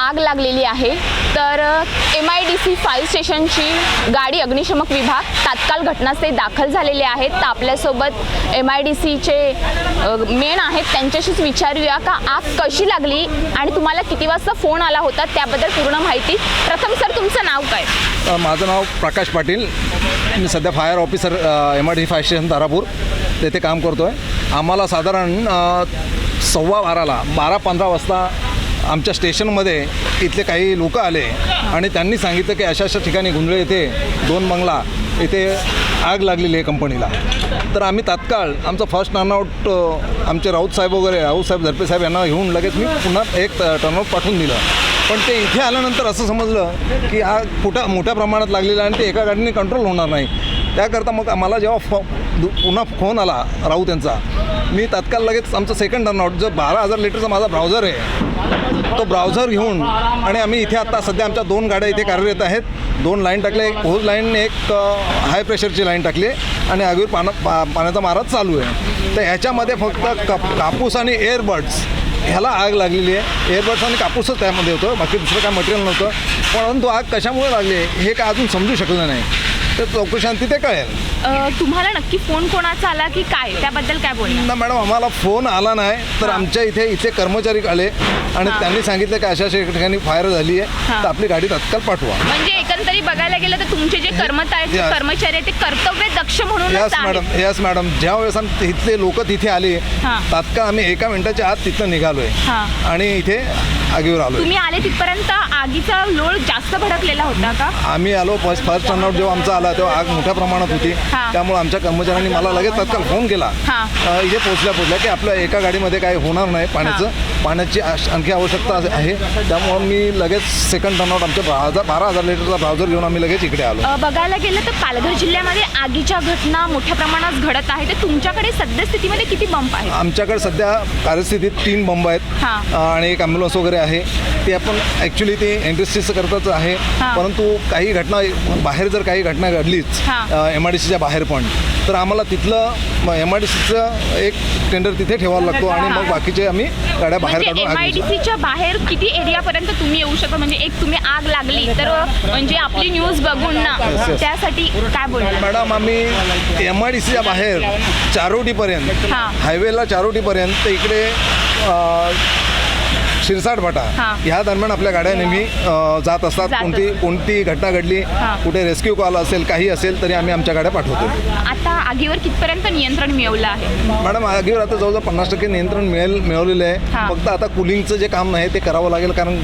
आग लागलेली आहे। तर MIDC फायर स्टेशनची गाडी अग्निशमक विभाग तात्काळ घटनास्थळी दाखल झालेले आहेत। तर आपल्यासोबत MIDCचे मेन आहेत, त्यांच्याशीच विचारूया का आग कशी लागली आणि तुम्हाला किती वाजता फोन आला होता त्याबद्दल पूर्ण माहिती। प्रथम सर, तुमचं नाव काय? माझं नाव प्रकाश पाटील। मी सध्या fire officer MIDC fire station Tarapur तेथे काम करतो आहे। आम्हाला साधारण 12:15 12:15 वाजता आमच्या स्टेशनमध्ये इथले काही लोक आले आणि त्यांनी सांगितलं की अशा अशा ठिकाणी गुंजळे येथे 2 बंगला येथे आग लागलेली आहे कंपनीला। तर आम्ही तात्काळ आमचं फर्स्ट टर्नआउट आमचे राऊत साहेब वगैरे राऊत झरपे साहेब यांना घेऊन लगेच मी पुन्हा एक टर्नआउट पाठवून दिलं। पण ते इथे आल्यानंतर असं समजलं की आग मोठ्या प्रमाणात लागलेलं आहे आणि ते एका गाडीने कंट्रोल होणार नाही। त्याकरता मग मला जेव्हा पुन्हा फोन आला राऊत यांचा, मी तात्काळ लगेच आमचं सेकंड टर्नआउट जो 12,000 लिटरचा माझा ब्राउझर आहे तो ब्राउझर घेऊन आणि आम्ही इथे आत्ता सध्या आमच्या 2 गाड्या इथे कार्यरत आहेत। 2 लाईन टाकले, एक होज लाईन, एक हाय प्रेशरची लाईन टाकली आणि आगीवर पाण्याचा मारा चालू आहे। तर ह्याच्यामध्ये फक्त कापूस आणि एअरबड्स ह्याला आग लागलेली आहे। एअरबड्स आणि कापूसच त्यामध्ये होतं, बाकी दुसरं काय मटेरियल नव्हतं। परंतु आग कशामुळे लागली हे काय अजून समजू शकलं नाही। तर चौकशांती ते कळेल। तुम्हाला नक्की फोन कोणाचा आला की काय, त्याबद्दल काय बोलणार? ना मॅडम, आम्हाला फोन आला नाही, तर आमच्या इथे कर्मचारी आले आणि त्यांनी सांगितलं की अशा अशा ठिकाणी फायर झाली आहे, तर आपली गाडी तत्काळ पाठवा। म्हणजे एकंदरीत बघायला गेलं तर तुमचे जे कर्मचारी आहेत ते कर्तव्य दक्ष म्हणून यस मॅडम, ज्या वेळेस इथले लोक तिथे आले तात्काळ आम्ही 1 मिनिटाच्या आत तिथं निघालोय आणि इथे आगीवर आलो। तुम्ही आले तिथपर्यंत आगीचा लोळ जास्त भडकलेला होता का? आम्ही आलो फर्स्ट टर्नआउट जेव्हा आमचा आला तेव्हा आग मोठ्या प्रमाणात होती। त्यामुळे आमच्या कर्मचाऱ्यांनी मला लगेच तात्काळ फोन केला इथे पोहोचल्या की आपल्या एका गाडीमध्ये काही होणार नाही, पाण्याची आणखी आवश्यकता आहे। त्यामुळे मी लगेच सेकंड टर्नआउट आमच्या 12,000 लिटरचा ब्राउझर घेऊन आम्ही लगेच इकडे आलो। बघायला गेलं तर पालघर जिल्ह्यामध्ये आगीच्या घटना मोठ्या प्रमाणात घडत आहेत। तर तुमच्याकडे सद्यस्थितीमध्ये किती बंब आहेत? आमच्याकडे सध्या कार्यस्थितीत 3 बंब आहेत आणि एक ॲम्ब्युलन्स वगैरे आहे। ते आपण ॲक्च्युली ते इंडस्ट्रीज करताच आहे, परंतु काही घटना बाहेर जर काही घटना घडलीच MIDCच्या बाहेर पण, तर आम्हाला तिथलं MIDCचं एक टेंडर तिथे ठेवावा लागतो आणि मग बाकीचे आम्ही गाड्या बाहेर काढून MIDCच्या बाहेर किती एरियापर्यंत तुम्ही येऊ शकता? म्हणजे एक तुम्ही आग लागली तर म्हणजे आपली न्यूज बघून ना त्यासाठी काय बोलणार? मॅडम, आम्ही MIDCच्या बाहेर चारोटीपर्यंत, हायवेला चारोटीपर्यंत, इकडे शिरसाट भाटा ह्या दरम्यान आपल्या गाड्या नेहमी जात असतात। कोणती घटना घडली, कुठे रेस्क्यू कॉल असेल, काही असेल तरी आम्ही आमच्या गाड्या पाठवतो। आता आगीवर कितपर्यंत नियंत्रण मिळवलं आहे? मॅडम, आगीवर आता जवळजवळ 50% नियंत्रण मिळवलेलं आहे। फक्त आता कूलिंगचं जे काम आहे ते करावं लागेल, कारण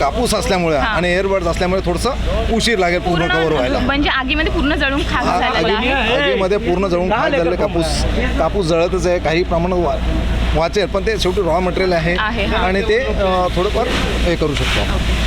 कापूस असल्यामुळे आणि एअरबड्स असल्यामुळे थोडंसं उशीर लागेल पूर्ण कव्हर व्हायला। म्हणजे आगीमध्ये पूर्ण जळून खाक झालेलं आहे। आगीमध्ये पूर्ण जळून खाक झालेलं कापूस जळतच आहे, काही प्रमाणात वाचेल, पण ते शेवटी रॉ मटेरियल आहे आणि ते थोडंफार हे करू शकतो।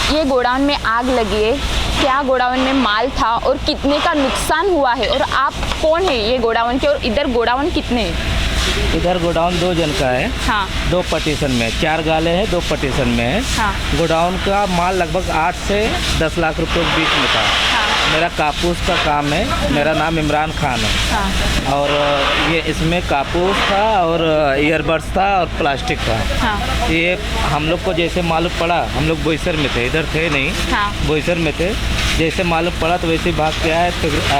ये गोडाउन में आग लगी है, क्या गोडाउन में माल था और कितने का नुकसान हुआ है, और आप कौन है ये गोडाउन के, और इधर गोडाउन कितने हैं? इधर गोडाउन 2 जन का है। 2 पार्टीशन में, 4 गाले हैं, 2 पार्टीशन में है। गोडाउन का माल लगभग 8 से 10 लाख रुपए के बीच में था। मेरा कापूस का काम है, मेरा नाम इमरान खान है। और ये इसमें कापूस था और ईयरबड्स था और प्लास्टिक था। ये हम लोग को जैसे मालूम पड़ा, हम लोग बोईसर में थे, इधर थे नहीं, बोईसर में थे। जैसे मालूम पड़ा तो वैसे ही भाग के आए,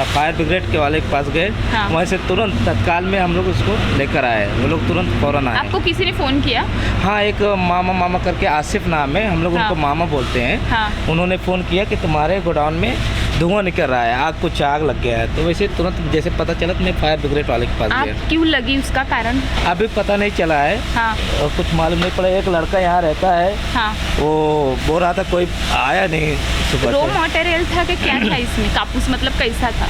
फायर ब्रिगेड के वाले के पास गए। वहाँ से तुरंत तत्काल में हम लोग उसको लेकर आए। वो लोग तुरंत फ़ौरन आए। आपको किसी ने फ़ोन किया? हाँ, एक मामा करके आसिफ नाम है, हम लोग उनको मामा बोलते हैं। उन्होंने फ़ोन किया कि तुम्हारे गोडाउन में धुआं निकल रहा है, आग कुछ आग लग गया है। तो वैसे तुरंत जैसे पता चला तो मैं फायर ब्रिगेड वाले के पास आग गया। क्यों लगी उसका कारण? अभी पता नहीं चला है हाँ और कुछ मालूम नहीं पड़ा। एक लड़का यहाँ रहता है, हाँ। वो बोल रहा था कोई आया नहीं सुबह रॉ से। मटेरियल था कि क्या था इसमें? कापूस मतलब कैसा था?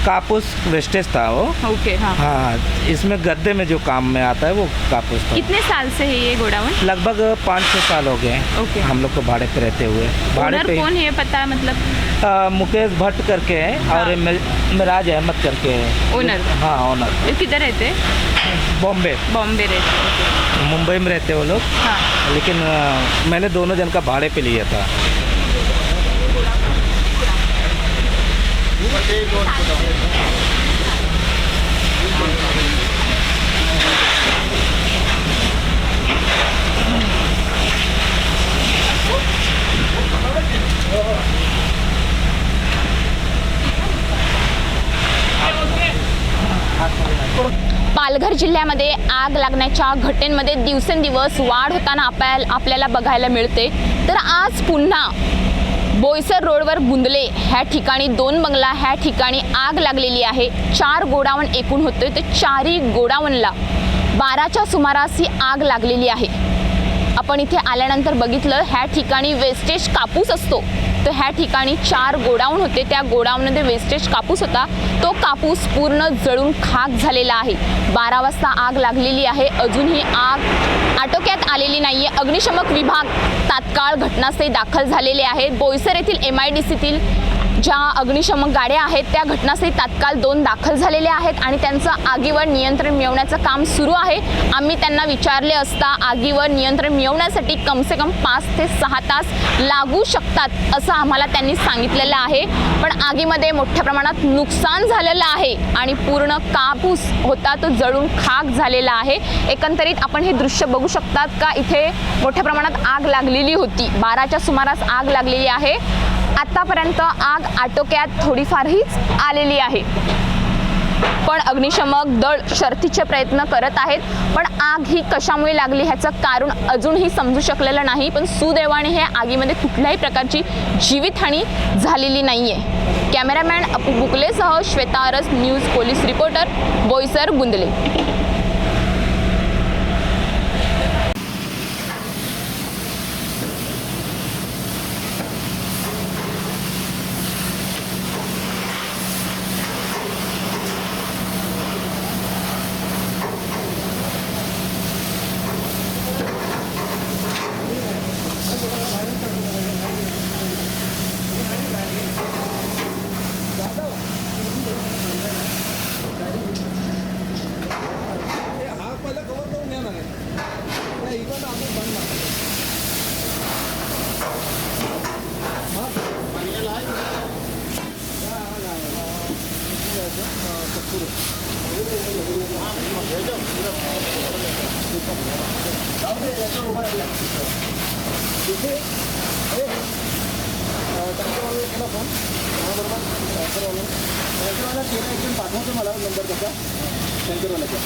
कापूस वेस्टेज था वो। ओके हाँ। हाँ, इसमें गद्दे में जो काम में आता है वो कापूस था। कितने साल से है ये गोडाउन? लगभग 5-6 साल हो गए ओके। हम लोग को भाड़े पे रहते हुए। भाड़े ओनर पे कौन है पता है मतलब? मुकेश भट्ट करके है और हाँ। मिराज अहमद करके है ओनर? हाँ ओनर। ये किधर रहते? बॉम्बे बॉम्बे रहते। ओके मुंबई में रहते वो लोग। हाँ। लेकिन मैंने दोनों जन का भाड़े पे लिया था। पालघर जिल्ह्यामध्ये आग लागण्याच्या घटनेमध्ये दिवसेंदिवस वाढ होताना आपल्याला बघायला मिळते। तर आज पुन्हा बोईसर रोडवर गुंदले ह्या ठिकाणी 2 बंगला ह्या ठिकाणी आग लागलेली आहे। 4 गोडाऊन एकूण होते, तर 4ही गोडाऊनला 12च्या सुमारास ही आग लागलेली आहे। आपण इथे आल्यानंतर बघितलं ह्या ठिकाणी वेस्टेज कापूस असतो, तर ह्या ठिकाणी 4 गोडाऊन होते। त्या गोडाऊनमध्ये वेस्टेज कापूस होता, तो कापूस पूर्ण जळून खाक झालेला आहे। 12 वाजता आग लागलेली आहे, अजूनही आग आटोक्यात आलेली नाहीये। अग्निशमक विभाग तात्काळ घटनास्थळी दाखल झालेले आहेत। बोईसर येथील MIDCतील ज्या अग्निशमक गाड्या आहेत त्या घटनास्थळी तात्काळ 2 दाखल झालेल्या आहेत आणि त्यांचं आगीवर नियंत्रण मिळवण्याचं काम सुरू आहे। आम्ही त्यांना विचारले असता आगीवर नियंत्रण मिळवण्यासाठी कमसे कम 5 ते 6 तास लागू शकतात असं आम्हाला त्यांनी सांगितलेलं आहे। पण आगीमध्ये मोठ्या प्रमाणात नुकसान झालेलं आहे आणि पूर्ण कापूस होता तो जळून खाक झालेला आहे। एकंदरीत आपण हे दृश्य बघू शकतात का इथे मोठ्या प्रमाणात आग लागलेली होती। 12च्या सुमारास आग लागलेली आहे। आतापर्यंत आग आटोक्यात थोडीफारहीच आलेली आहे, पण अग्निशमक दल शर्थीचे प्रयत्न करत आहेत। पण आग ही कशामुळे लागली ह्याचं कारण अजूनही समजू शकलेलं नाही। पण सुदैवाने हे आगीमध्ये कुठल्याही प्रकारची जीवितहानी झालेली नाहीये। कॅमेरामॅन अपू बुकलेसह Shweta Aras, news police reporter, Boisar Gundle. पाठवतो मला नंबर त्याचा शंकरवाल्याचा.